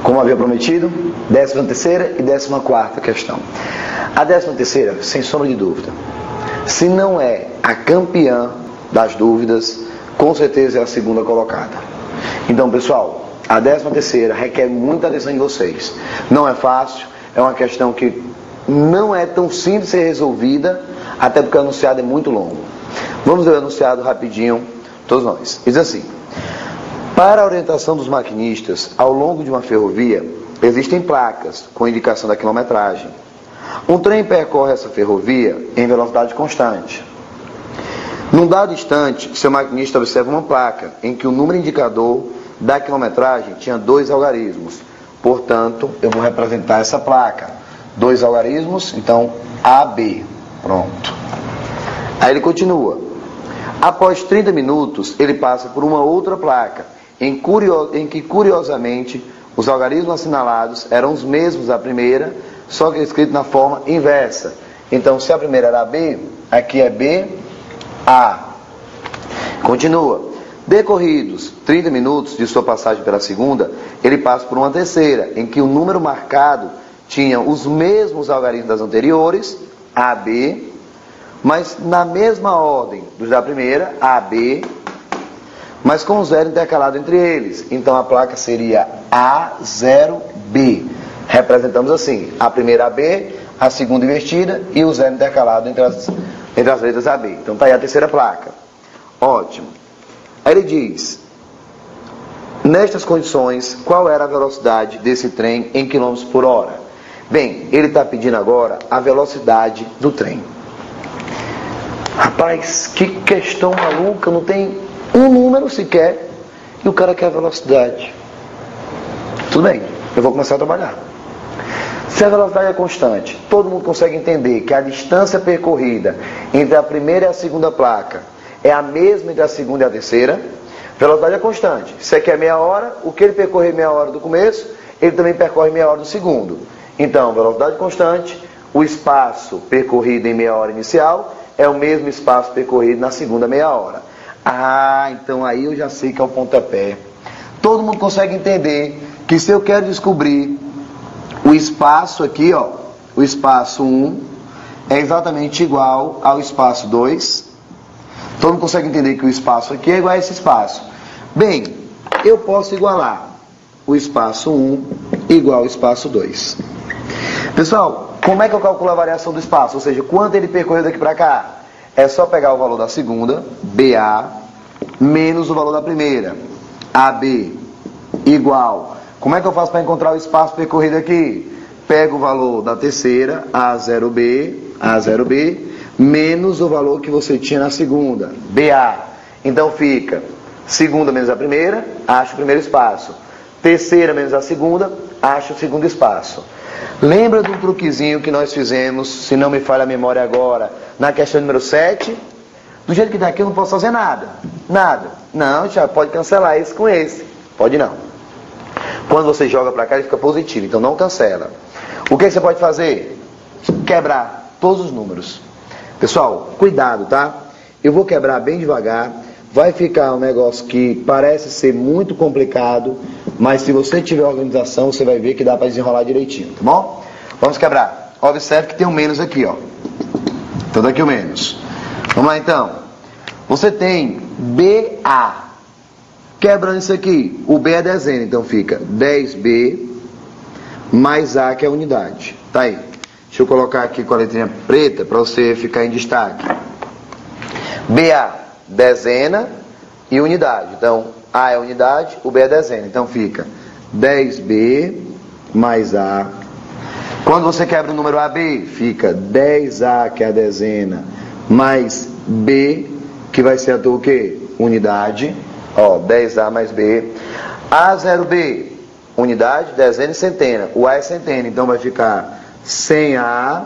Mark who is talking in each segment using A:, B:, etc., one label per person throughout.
A: como havia prometido, 13ª e 14ª questão. A 13ª, sem sombra de dúvida, se não é a campeã das dúvidas, com certeza é a segunda colocada. Então, pessoal, a 13ª requer muita atenção de vocês. Não é fácil, é uma questão que não é tão simples de ser resolvida, até porque o enunciado é muito longo. Vamos ver o enunciado rapidinho, todos nós. Diz assim: para a orientação dos maquinistas ao longo de uma ferrovia, existem placas com indicação da quilometragem. Um trem percorre essa ferrovia em velocidade constante. Num dado instante, seu maquinista observa uma placa em que o número indicador da quilometragem tinha 2 algarismos. Portanto, eu vou representar essa placa. 2 algarismos, então AB. Pronto. Aí ele continua. Após 30 minutos, ele passa por uma outra placa, em que curiosamente os algarismos assinalados eram os mesmos da primeira, só que escrito na forma inversa. Então, se a primeira era B, aqui é B, A. Continua. Decorridos 30 minutos de sua passagem pela segunda, ele passa por uma terceira, em que o número marcado tinha os mesmos algarismos das anteriores, AB, mas na mesma ordem dos da primeira, AB, mas com 0 intercalado entre eles. Então a placa seria A0B. Representamos assim, a primeira AB, a segunda invertida e o 0 intercalado entre as letras AB. Então está aí a terceira placa. Ótimo. Aí ele diz: nestas condições, qual era a velocidade desse trem em quilômetros por hora? Bem, ele está pedindo agora a velocidade do trem. Rapaz, que questão maluca, não tem um número sequer e o cara quer a velocidade. Tudo bem, eu vou começar a trabalhar. Se a velocidade é constante, todo mundo consegue entender que a distância percorrida entre a primeira e a segunda placa é a mesma entre a segunda e a terceira. Velocidade é constante. Se aqui é meia hora, o que ele percorreu meia hora do começo, ele também percorre meia hora do segundo. Então, velocidade constante, o espaço percorrido em meia hora inicial é o mesmo espaço percorrido na segunda meia hora. Ah, então aí eu já sei que é o pontapé. Todo mundo consegue entender que se eu quero descobrir o espaço aqui, ó, o espaço 1 é exatamente igual ao espaço 2. Todo mundo consegue entender que o espaço aqui é igual a esse espaço. Bem, eu posso igualar o espaço 1 igual ao espaço 2. Pessoal, como é que eu calculo a variação do espaço? Ou seja, quanto ele percorreu daqui para cá? É só pegar o valor da segunda, BA, menos o valor da primeira, AB, igual. Como é que eu faço para encontrar o espaço percorrido aqui? Pego o valor da terceira, A0B, menos o valor que você tinha na segunda, BA. Então fica segunda menos a primeira, acho o primeiro espaço. Terceira menos a segunda, acho o segundo espaço. Lembra de um truquezinho que nós fizemos, se não me falha a memória agora, na questão número 7? Do jeito que está aqui eu não posso fazer nada. Nada. Não, já pode cancelar esse com esse. Pode não. Quando você joga para cá ele fica positivo, então não cancela. O que você pode fazer? Quebrar todos os números. Pessoal, cuidado, tá? Eu vou quebrar bem devagar. Vai ficar um negócio que parece ser muito complicado, mas se você tiver organização, você vai ver que dá para desenrolar direitinho, tá bom? Vamos quebrar. Observe que tem um menos aqui, ó. Então daqui o menos. Vamos lá então. Você tem BA. Quebrando isso aqui, o B é dezena, então fica 10B mais A, que é a unidade. Tá aí. Deixa eu colocar aqui com a letrinha preta para você ficar em destaque. BA, dezena e unidade. Então, A é unidade, o B é dezena. Então fica 10B mais A. Quando você quebra o número AB, fica 10A, que é a dezena, mais B, que vai ser a tua o quê? Unidade. Ó, 10A mais B. A0B, unidade, dezena e centena. O A é centena, então vai ficar 100A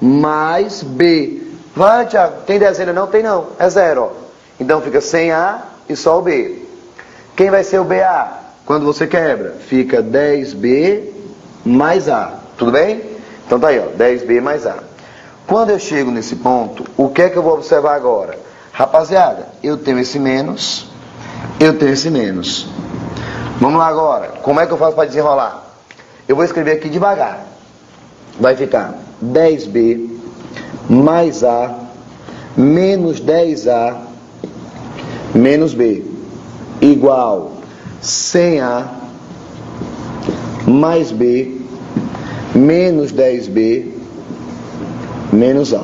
A: mais B. Vai, Tiago, tem dezena não? Tem não, é zero, ó. Então fica 100A e só o B. Quem vai ser o BA? Quando você quebra, fica 10B mais A. Tudo bem? Então tá aí, ó, 10B mais A. Quando eu chego nesse ponto, o que é que eu vou observar agora? Rapaziada, eu tenho esse menos, eu tenho esse menos. Vamos lá agora. Como é que eu faço para desenrolar? Eu vou escrever aqui devagar. Vai ficar 10b mais A menos 10A menos B igual 100A mais B menos 10B menos A.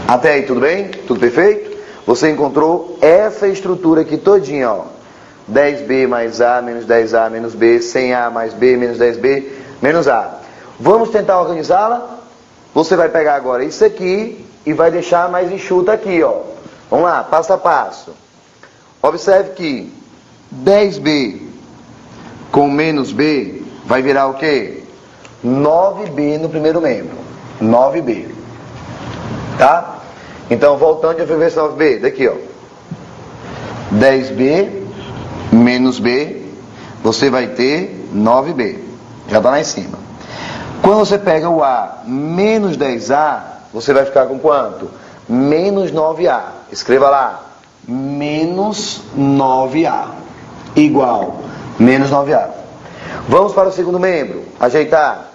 A: Até aí tudo bem? Tudo perfeito? Você encontrou essa estrutura aqui todinha, ó. 10B mais A menos 10A menos B, 100A mais B menos 10B menos A. Vamos tentar organizá-la? Você vai pegar agora isso aqui e vai deixar mais enxuta aqui, ó. Vamos lá, passo a passo. Observe que 10B com menos B vai virar o quê? 9B no primeiro membro. 9B. Tá? Então, voltando a ver esse 9B, daqui, ó. 10B menos B, você vai ter 9B. Já está lá em cima. Quando você pega o A menos 10A, você vai ficar com quanto? Menos 9A. Escreva lá. Menos 9A. Igual. Menos 9A. Vamos para o segundo membro. Ajeitar.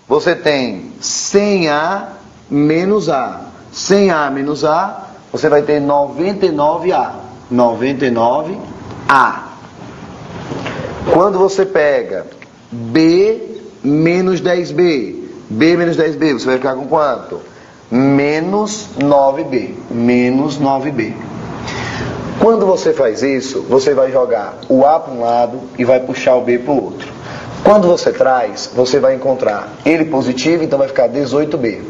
A: Você tem 100A menos A. 100A menos A, você vai ter 99A. 99A. Quando você pega B menos 10B, B menos 10B, você vai ficar com quanto? Menos 9B. Menos 9B. Quando você faz isso, você vai jogar o A para um lado e vai puxar o B para o outro. Quando você traz, você vai encontrar ele positivo, então vai ficar 18B.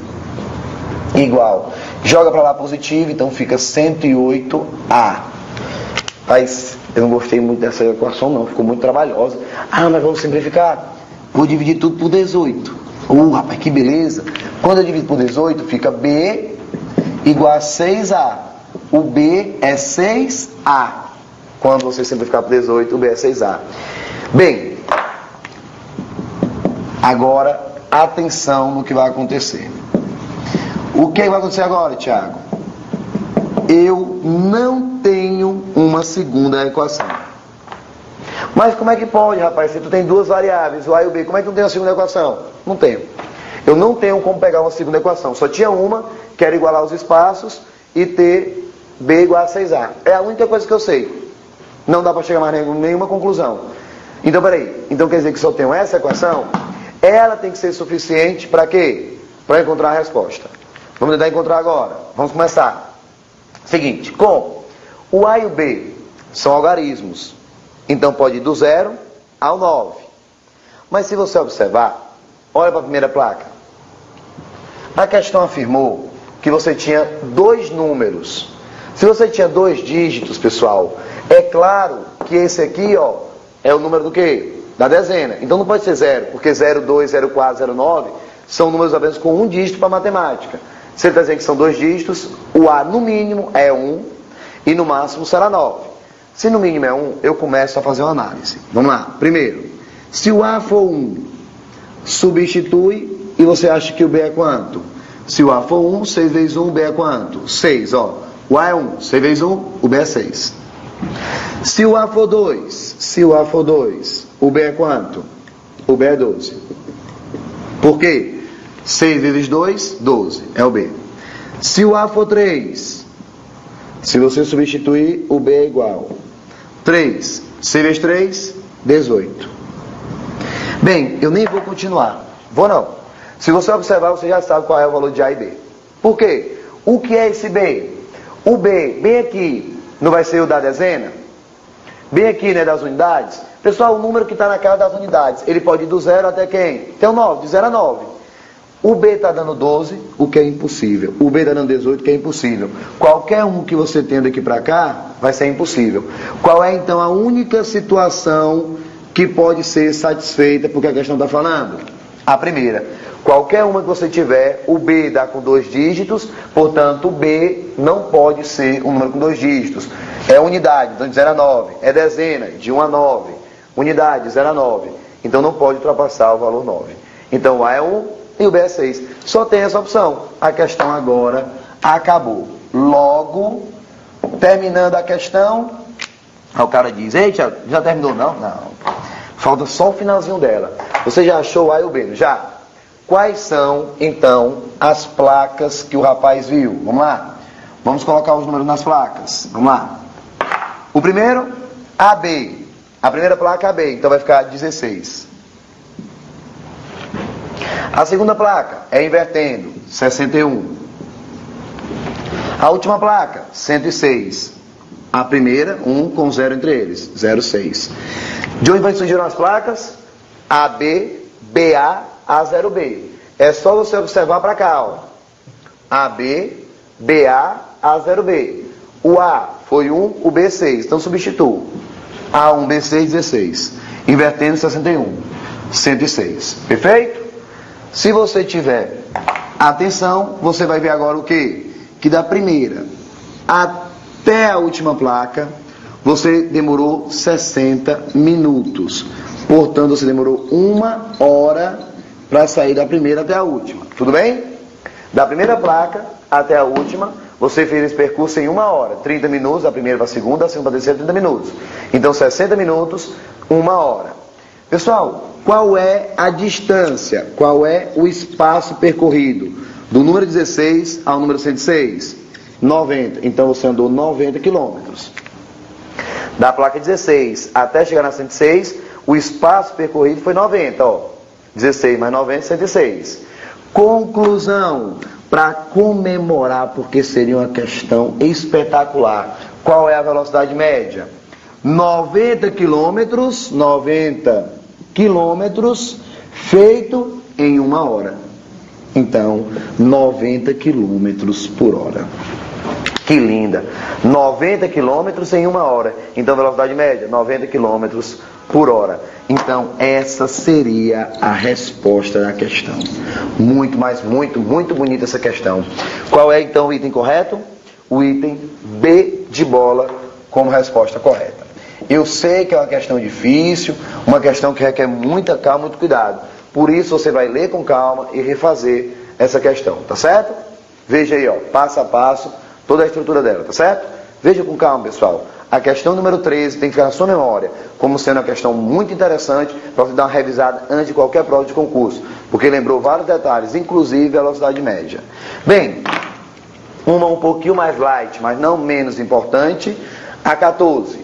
A: Igual. Joga para lá positivo, então fica 108A. Mas eu não gostei muito dessa equação não, ficou muito trabalhosa. Ah, mas vamos simplificar. Vou dividir tudo por 18. Rapaz, que beleza. Quando eu divido por 18, fica B igual a 6A. O B é 6A. Quando você simplificar por 18, o B é 6A. Bem, agora, atenção no que vai acontecer. O que vai acontecer agora, Tiago? Eu não tenho uma segunda equação. Mas como é que pode, rapaz? Se tu tem duas variáveis, o A e o B, como é que tu tem uma segunda equação? Não tenho. Eu não tenho como pegar uma segunda equação. Só tinha uma, que era igualar os espaços e ter B igual a 6A. É a única coisa que eu sei. Não dá para chegar mais a nenhuma conclusão. Então, peraí. Então quer dizer que só tenho essa equação? Ela tem que ser suficiente para quê? Para encontrar a resposta. Vamos tentar encontrar agora. Vamos começar. Seguinte, como o A e o B são algarismos, então pode ir do 0 ao 9. Mas se você observar, olha para a primeira placa. A questão afirmou que você tinha dois números. Se você tinha dois dígitos, pessoal, é claro que esse aqui, ó, é o número do quê? Da dezena. Então não pode ser 0, porque 0, 2, 0, 4, 0, 9 são números apenas com um dígito para matemática. Se ele está dizendo que são dois dígitos, o A no mínimo é 1 e no máximo será 9. Se no mínimo é 1, eu começo a fazer uma análise. Vamos lá. Primeiro, se o A for 1, substitui e você acha que o B é quanto? Se o A for 1, 6 vezes 1, o B é quanto? 6, ó. O A é 1, 6 vezes 1, o B é 6. Se o A for 2, o B é quanto? O B é 12. Por quê? 6 vezes 2, 12, é o B. Se o A for 3, se você substituir, o B é igual. 3, 6 vezes 3, 18. Bem, eu nem vou continuar. Vou não. Se você observar, você já sabe qual é o valor de A e B. Por quê? O que é esse B? O B, bem aqui, não vai ser o da dezena? Bem aqui, né, das unidades? Pessoal, o número que está na cara das unidades, ele pode ir do 0 até quem? Até o 9, de 0 a 9. O B está dando 12, o que é impossível. O B está dando 18, o que é impossível. Qualquer um que você tenha daqui para cá, vai ser impossível. Qual é, então, a única situação que pode ser satisfeita porque a questão está falando? A primeira. Qualquer uma que você tiver, o B dá com 2 dígitos, portanto, o B não pode ser um número com 2 dígitos. É unidade, então de 0 a 9. É dezena, de 1 a 9. Unidade, de 0 a 9. Então não pode ultrapassar o valor 9. Então o A é 1. E o B é 6. Só tem essa opção. A questão agora acabou. Logo, terminando a questão, Aí o cara diz, ei, Thiago, já terminou? Não, não. Falta só o finalzinho dela. Você já achou o A e o B, já? Quais são, então, as placas que o rapaz viu? Vamos lá? Vamos colocar os números nas placas. Vamos lá. O primeiro, AB. A primeira placa é AB, então vai ficar 16. A segunda placa é invertendo, 61. A última placa, 106. A primeira, 1 com 0 entre eles, 06. De onde vai surgir as placas? AB, BA, A0B. É só você observar para cá, ó. AB, BA, A0B. O A foi 1, o B 6. Então substituo. A1, B6, 16. Invertendo, 61. 106. Perfeito? Se você tiver atenção, você vai ver agora o quê? Que da primeira até a última placa, você demorou 60 minutos. Portanto, você demorou 1 hora para sair da primeira até a última. Tudo bem? Da primeira placa até a última, você fez esse percurso em 1 hora. 30 minutos, da primeira para a segunda para a terceira, 30 minutos. Então, 60 minutos, 1 hora. Pessoal, qual é a distância? Qual é o espaço percorrido? Do número 16 ao número 106? 90. Então, você andou 90 quilômetros. Da placa 16 até chegar na 106, o espaço percorrido foi 90, ó. 16 mais 90, 106. Conclusão, para comemorar, porque seria uma questão espetacular. Qual é a velocidade média? 90 quilômetros feito em 1 hora. Então, 90 quilômetros por hora. Que linda! 90 quilômetros em 1 hora. Então, velocidade média, 90 quilômetros por hora. Então, essa seria a resposta da questão. Muito bonita essa questão. Qual é, então, o item correto? O item B de bola como resposta correta. Eu sei que é uma questão difícil, uma questão que requer muita calma, muito cuidado. Por isso, você vai ler com calma e refazer essa questão, tá certo? Veja aí, ó, passo a passo, toda a estrutura dela, tá certo? Veja com calma, pessoal. A questão número 13 tem que ficar na sua memória, como sendo uma questão muito interessante para você dar uma revisada antes de qualquer prova de concurso, porque lembrou vários detalhes, inclusive a velocidade média. Bem, uma um pouquinho mais light, mas não menos importante, a 14.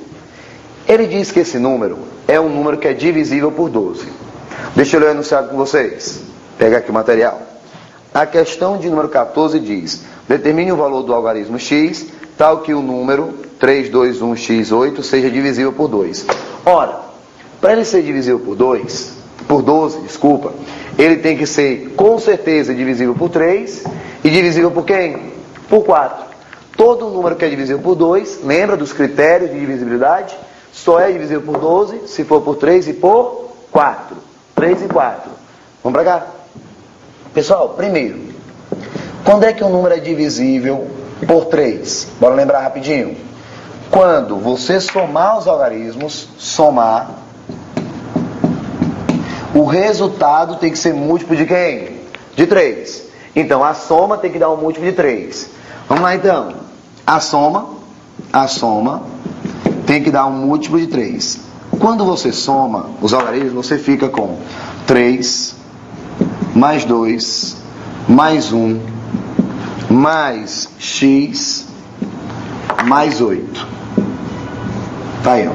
A: Ele diz que esse número é um número que é divisível por 12. Deixa eu ler o enunciado com vocês. Pega aqui o material. A questão de número 14 diz: determine o valor do algarismo x, tal que o número 321x8 seja divisível por 2. Ora, para ele ser divisível por 12, ele tem que ser com certeza divisível por 3 e divisível por quem? Por 4. Todo número que é divisível por 2, lembra dos critérios de divisibilidade? Só é divisível por 12 se for por 3 e por 4. 3 e 4. Vamos para cá. Pessoal, primeiro, quando é que um número é divisível por 3? Bora lembrar rapidinho. Quando você somar os algarismos, o resultado tem que ser múltiplo de quem? De 3. Então, a soma tem que dar um múltiplo de 3. Vamos lá, então. A soma tem que dar um múltiplo de 3. Quando você soma os algarismos, você fica com 3 mais 2 mais 1 mais x mais 8. Tá aí, ó.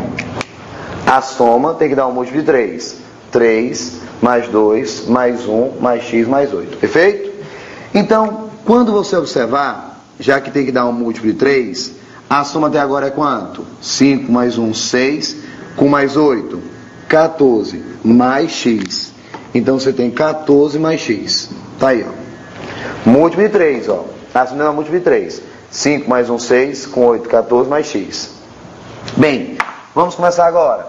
A: A soma tem que dar um múltiplo de 3. 3 mais 2 mais 1 mais x mais 8. Perfeito? Então, quando você observar, já que tem que dar um múltiplo de 3, a soma até agora é quanto? 5 mais 1, 6, com mais 8, 14, mais x. Então, você tem 14 mais x. Tá aí, ó. Múltiplo de 3, ó. A soma é um múltiplo de 3. 5 mais 1, 6, com 8, 14 mais x. Bem, vamos começar agora.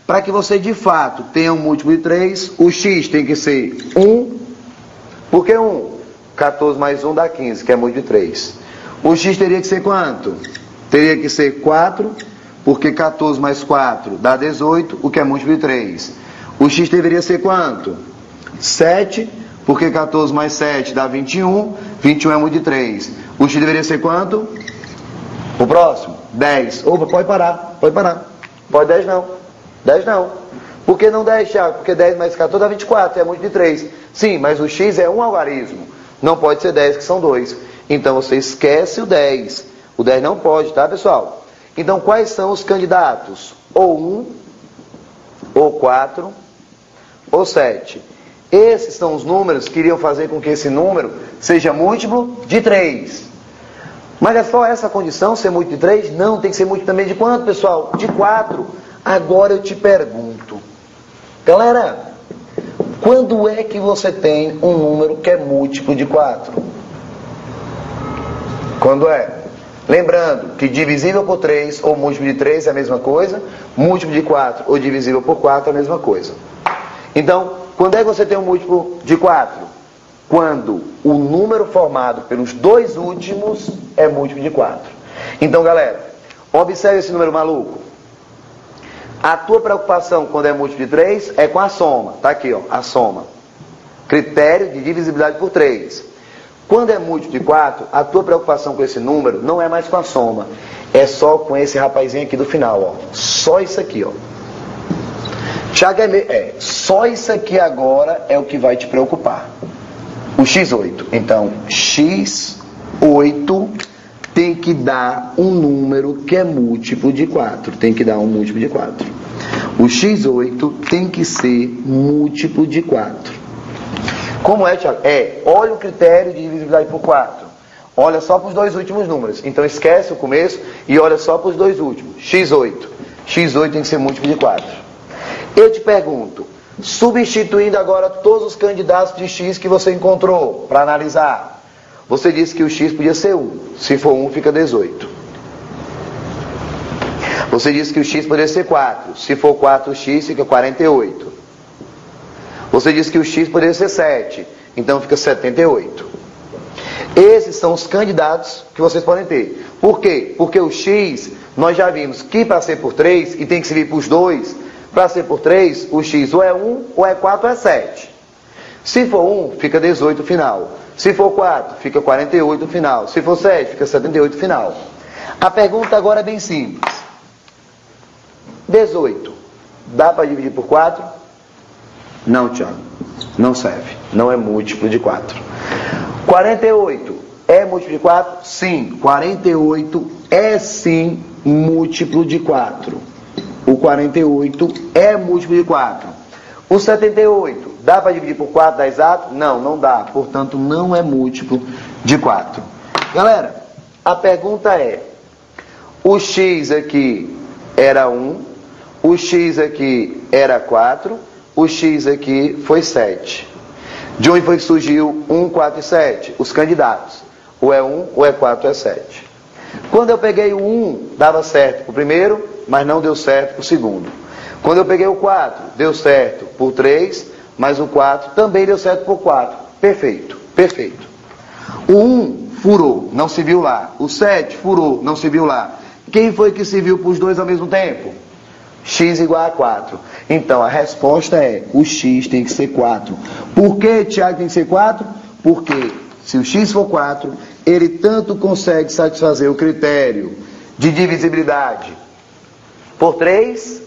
A: Para que você, de fato, tenha um múltiplo de 3, o x tem que ser 1. Por que 1? 14 mais 1 dá 15, que é múltiplo de 3. O x teria que ser quanto? Teria que ser 4, porque 14 mais 4 dá 18, o que é múltiplo de 3. O x deveria ser quanto? 7, porque 14 mais 7 dá 21, 21 é múltiplo de 3. O x deveria ser quanto? O próximo? 10. Opa, pode parar. Pode 10 não. 10 não. Por que não 10, Thiago? Porque 10 mais 14 dá 24, é múltiplo de 3. Sim, mas o x é um algarismo. Não pode ser 10, que são 2. Então você esquece o 10. O 10 não pode, tá, pessoal? Então quais são os candidatos? Ou 1, ou 4, ou 7. Esses são os números que iriam fazer com que esse número seja múltiplo de 3. Mas é só essa condição, ser múltiplo de 3? Não, tem que ser múltiplo também de quanto, pessoal? De 4. Agora eu te pergunto, galera, quando é que você tem um número que é múltiplo de 4? Quando é? Lembrando que divisível por 3 ou múltiplo de 3 é a mesma coisa, múltiplo de 4 ou divisível por 4 é a mesma coisa. Então, quando é que você tem um múltiplo de 4? Quando o número formado pelos dois últimos é múltiplo de 4. Então, galera, observe esse número maluco. A tua preocupação quando é múltiplo de 3 é com a soma. Tá aqui, ó, a soma. Critério de divisibilidade por 3. Quando é múltiplo de 4, a tua preocupação com esse número não é mais com a soma. É só com esse rapazinho aqui do final, ó. Só isso aqui, ó. Tiago, só isso aqui agora é o que vai te preocupar. O x8. Então, x8 tem que dar um número que é múltiplo de 4. Tem que dar um múltiplo de 4. O x8 tem que ser múltiplo de 4. Como é, Tiago? Olha o critério de divisibilidade por 4. Olha só para os dois últimos números. Então esquece o começo e olha só para os dois últimos. x8. x8 tem que ser múltiplo de 4. Eu te pergunto, substituindo agora todos os candidatos de x que você encontrou para analisar, você disse que o x podia ser 1. Se for 1, fica 18. Você disse que o x poderia ser 4. Se for 4, o x fica 48. Você disse que o x poderia ser 7. Então fica 78. Esses são os candidatos que vocês podem ter. Por quê? Porque o x, nós já vimos que para ser por 3, e tem que servir para os dois, para ser por 3, o x ou é 1, ou é 4, ou é 7. Se for 1, fica 18 no final. Se for 4, fica 48 no final. Se for 7, fica 78 no final. A pergunta agora é bem simples. 18, dá para dividir por 4? Não, Tiago. Não serve. Não é múltiplo de 4. 48 é múltiplo de 4? Sim. 48 é sim múltiplo de 4. O 48 é múltiplo de 4. O 78, dá para dividir por 4, dá exato? Não, não dá. Portanto, não é múltiplo de 4. Galera, a pergunta é, o x aqui era 1, o x aqui era 4, o x aqui foi 7. De onde foi que surgiu 1, 4 e 7? Os candidatos. Ou é 1, ou é 4, ou é 7. Quando eu peguei o 1, dava certo para o primeiro, mas não deu certo para o segundo. Quando eu peguei o 4, deu certo por 3, mas o 4 também deu certo por 4. Perfeito, perfeito. O 1 furou, não se viu lá. O 7 furou, não se viu lá. Quem foi que se viu para os dois ao mesmo tempo? X igual a 4. Então, a resposta é, o x tem que ser 4. Por que, Tiago, tem que ser 4? Porque se o x for 4, ele tanto consegue satisfazer o critério de divisibilidade por 3,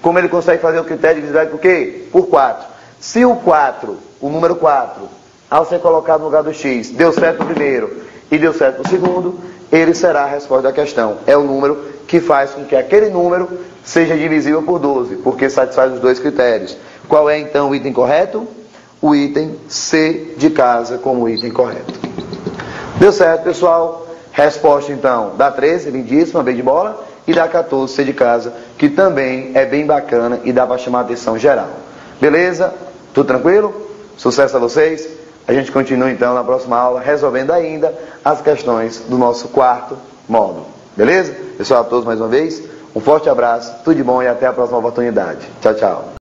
A: como ele consegue fazer o critério de divisibilidade por quê? Por 4. Se o 4, o número 4, ao ser colocado no lugar do x, deu certo no primeiro e deu certo no segundo, ele será a resposta da questão. É o número que faz com que aquele número seja divisível por 12, porque satisfaz os dois critérios. Qual é então o item correto? O item C de casa como item correto. Deu certo, pessoal? Resposta então da 13, lindíssima, bem de bola, e da 14, C de casa, que também é bem bacana e dá para chamar a atenção geral. Beleza? Tudo tranquilo? Sucesso a vocês. A gente continua então na próxima aula resolvendo ainda as questões do nosso quarto módulo. Beleza? Pessoal, a todos mais uma vez, um forte abraço, tudo de bom e até a próxima oportunidade. Tchau, tchau.